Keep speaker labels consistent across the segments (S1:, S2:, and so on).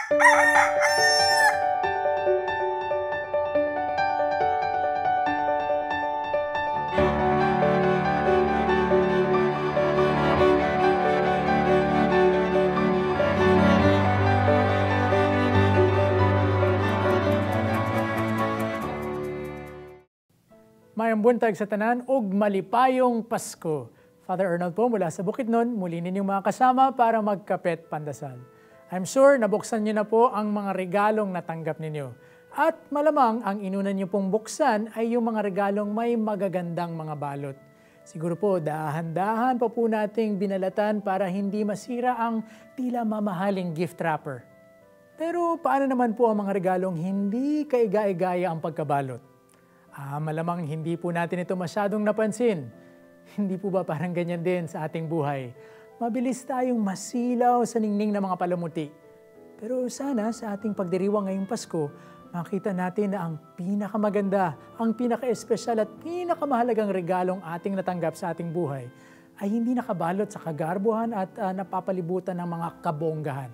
S1: Mayang buntag sa tanan ug malipayong Pasko. Father Arnold po mula sa Bukidnon, muli ninyong mga kasama para magkapet pandasal. I'm sure nabuksan niyo na po ang mga regalong natanggap ninyo. At malamang ang inuna niyo pong buksan ay yung mga regalong may magagandang mga balot. Siguro po dahan-dahan pa po nating binalatan para hindi masira ang tila mamahaling gift wrapper. Pero paano naman po ang mga regalong hindi kaiga-igaya ang pagkabalot? Malamang hindi po natin ito masyadong napansin. Hindi po ba parang ganyan din sa ating buhay? Mabilis tayong masilaw sa ningning ng mga palamuti. Pero sana sa ating pagdiriwang ngayong Pasko, makita natin na ang pinakamaganda, ang pinaka-espesyal at pinakamahalagang regalong ating natanggap sa ating buhay ay hindi nakabalot sa kagarbuhan at napapalibutan ng mga kabonggahan.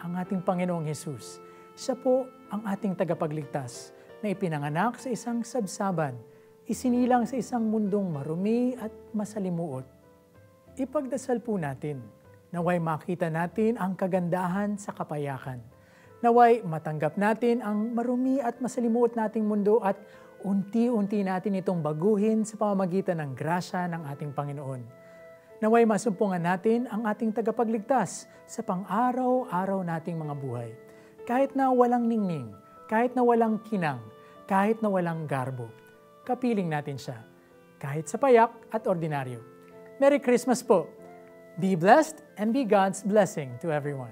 S1: Ang ating Panginoong Hesus, siya po ang ating tagapagligtas na ipinanganak sa isang sabsaban, isinilang sa isang mundong marumi at masalimuot. Ipagdasal po natin, naway makita natin ang kagandahan sa kapayakan. Naway matanggap natin ang marumi at masalimuot nating mundo at unti-unti natin itong baguhin sa pamamagitan ng grasya ng ating Panginoon. Naway masumpungan natin ang ating tagapagligtas sa pang-araw-araw nating mga buhay. Kahit na walang ningning, kahit na walang kinang, kahit na walang garbo, kapiling natin siya, kahit sa payak at ordinaryo. Merry Christmas po! Be blessed and be God's blessing to everyone.